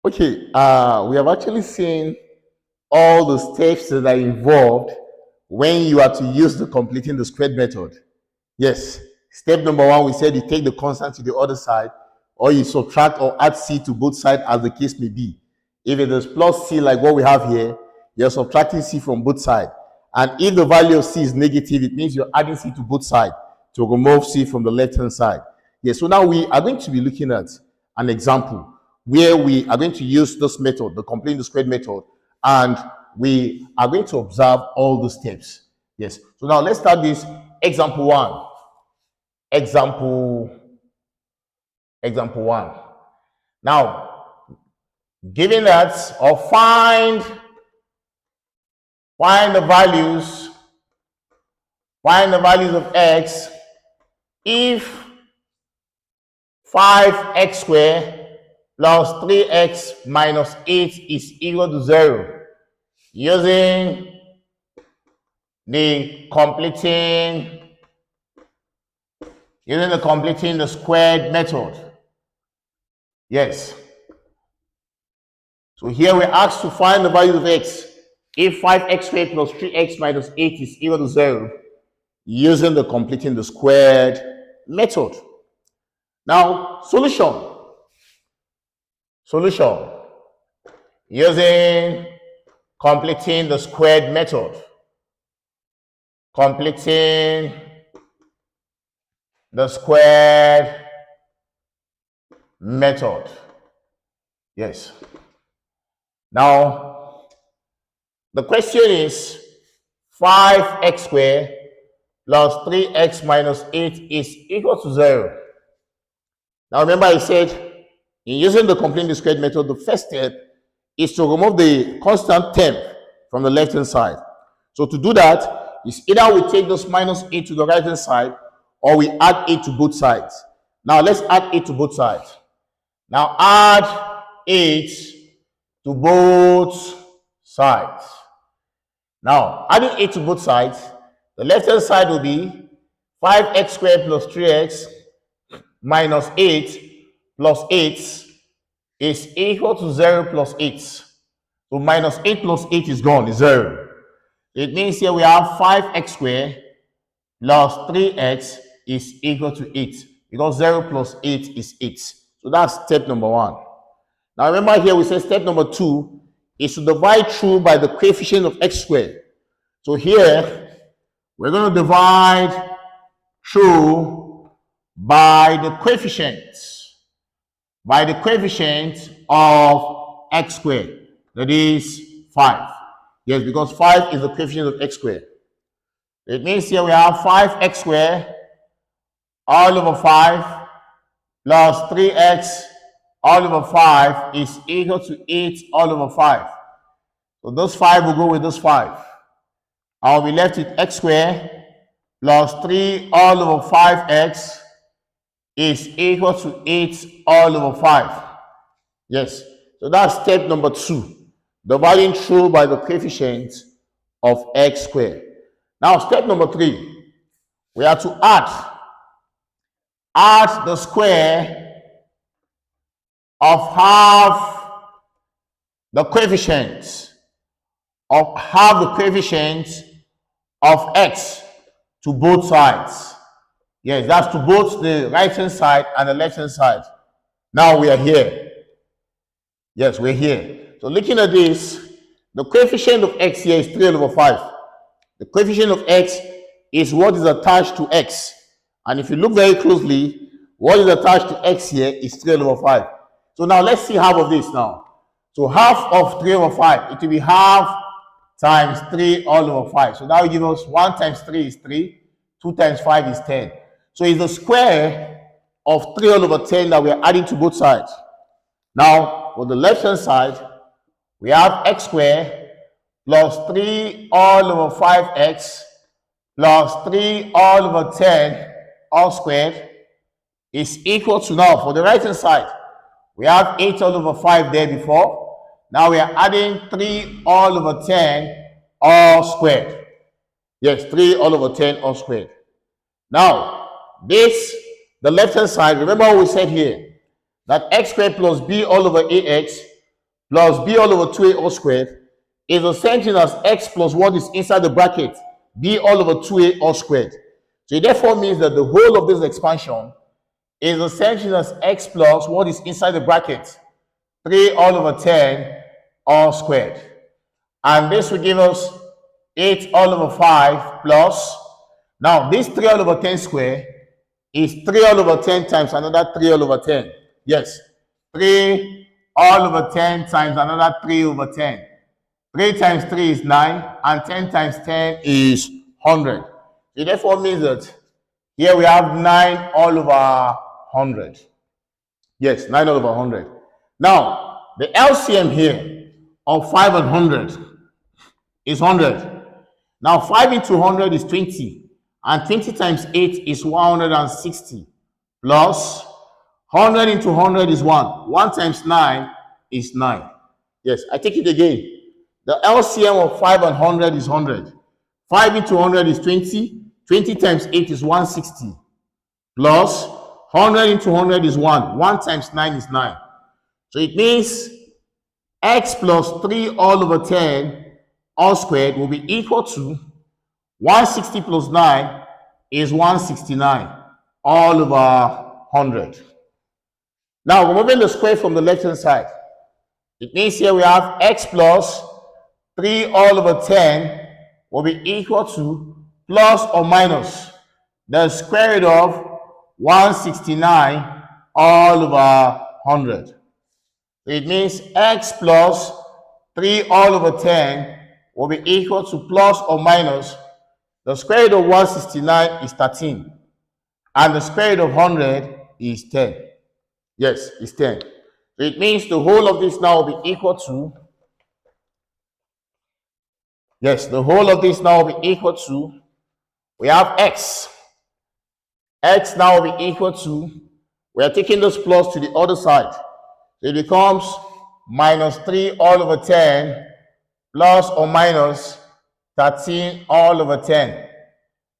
Okay, we have actually seen all the steps that are involved when you are to use the completing the squared method. Yes, step number one, we said you take the constant to the other side, or you subtract or add c to both sides as the case may be. If it is plus c like what we have here, you're subtracting c from both sides. And if the value of c is negative, it means you're adding c to both sides to remove c from the left-hand side. Yes, so now we are going to be looking at an example where we are going to use this method, the completing the squared method, and we are going to observe all the steps. Yes, so now let's start this example one. Example one. Now, given that, or find the values of x if 5x squared plus 3x minus 8 is equal to 0 using the completing the squared method. Yes. So here we're asked to find the value of x if 5x squared plus 3x minus 8 is equal to 0 using the completing the squared method. Now, solution. Using completing the squared method. Completing the squared method. Yes. Now, the question is 5x squared plus 3x minus 8 is equal to 0. Now, remember I said, in using the completing the squared method, the first step is to remove the constant term from the left-hand side. So to do that, is either we take this minus 8 to the right-hand side, or we add 8 to both sides. Now, let's add 8 to both sides. Now, add 8 to both sides. Now, adding 8 to both sides, the left-hand side will be 5x squared plus 3x minus 8 plus 8 is equal to 0 plus 8. So minus 8 plus 8 is gone, is 0. It means here we have 5x squared plus 3x is equal to 8, because 0 plus 8 is 8. So that's step number one. Now remember here we said step number two is to divide through by the coefficient of x squared. So here we're going to divide through by the coefficient of x squared, that is 5. Yes, because 5 is the coefficient of x squared. It means here we have 5x squared all over 5 plus 3x all over 5 is equal to 8 all over 5. So those 5 will go with those 5. I'll be left with x squared plus 3 all over 5x is equal to 8 all over 5. Yes, so that's step number 2. Dividing through by the coefficient of x squared. Now, step number 3, we have to add the square of half the coefficient of x to both sides. Yes, that's to both the right-hand side and the left-hand side. Now we are here. Yes, we're here. So looking at this, the coefficient of x here is 3 over 5. The coefficient of x is what is attached to x. And if you look very closely, what is attached to x here is 3 over 5. So now let's see half of this now. So half of 3 over 5, it will be half times 3 all over 5. So now you give us 1 times 3 is 3, 2 times 5 is 10. So it's the square of 3 all over 10 that we are adding to both sides. Now, for the left-hand side, we have x squared plus 3 all over 5x plus 3 all over 10 all squared is equal to, now for the right-hand side, we have 8 all over 5 there before. Now we are adding 3 all over 10 all squared. Yes, 3 all over 10 all squared. Now, this, the left-hand side, remember what we said here, that x squared plus b all over ax plus b all over 2a all squared is the same thing as x plus what is inside the bracket, b all over 2a all squared. So it therefore means that the whole of this expansion is the same thing as x plus what is inside the bracket, 3 all over 10 all squared. And this will give us 8 all over 5 plus, now this 3 all over 10 square is 3 all over 10 times another 3 all over 10. Yes, 3 all over 10 times another 3 over 10. 3 times 3 is 9, and 10 times 10 is 100. It therefore means that here we have 9 all over 100. Yes, 9 all over 100. Now, the LCM here of 5 and 100 is 100. Now, 5 into 100 is 20, and 20 times 8 is 160, plus 100 into 100 is 1. 1 times 9 is 9. Yes, I take it again. The LCM of 5 and 100 is 100. 5 into 100 is 20. 20 times 8 is 160. Plus 100 into 100 is 1. 1 times 9 is 9. So it means x plus 3 all over 10 all squared will be equal to 160 plus 9 is 169 all over 100. Now, removing the square from the left-hand side, it means here we have x plus 3 all over 10 will be equal to plus or minus the square root of 169 all over 100. It means x plus 3 all over 10 will be equal to plus or minus the square root of 169 is 13, and the square root of 100 is 10. Yes, it's 10. So it means the whole of this now will be equal to, yes, the whole of this now will be equal to, we have x. X now will be equal to, we are taking this plus to the other side. So it becomes minus 3 all over 10 plus or minus 13 all over 10.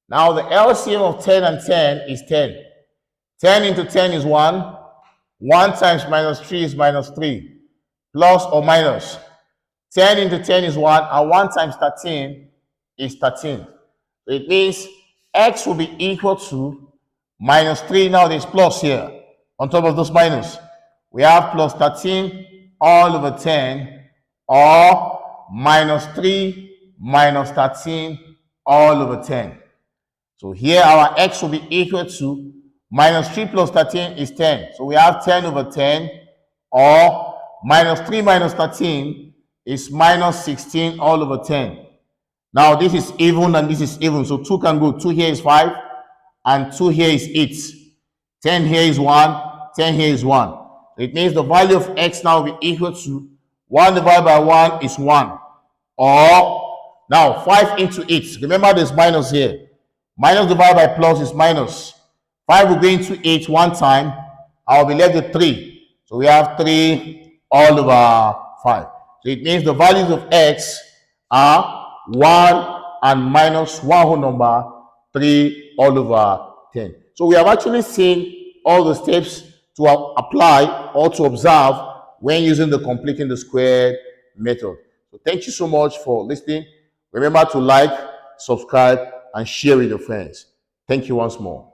Now the LCM of 10 and 10 is 10. 10 into 10 is 1. 1 times minus 3 is minus 3. Plus or minus. 10 into 10 is 1, and 1 times 13 is 13. So it means x will be equal to minus 3. Now there's plus here on top of this minus. We have plus 13 all over 10, or minus 3 minus 13 all over 10. So here our x will be equal to minus 3 plus 13 is 10. So we have 10 over 10, or minus 3 minus 13 is minus 16 all over 10. Now this is even and this is even. So 2 can go. 2 here is 5 and 2 here is 8. 10 here is 1. 10 here is 1. It means the value of x now will be equal to 1 divided by 1 is 1. Or now 5 into 8. Remember there's minus here. Minus divided by plus is minus. 5 will go into 8 one time. I will be left with 3. So we have 3 all over 5. So it means the values of x are 1 and minus one whole number, 3 all over 10. So we have actually seen all the steps to apply or to observe when using the completing the squared method. So thank you so much for listening. Remember to like, subscribe, and share with your friends. Thank you once more.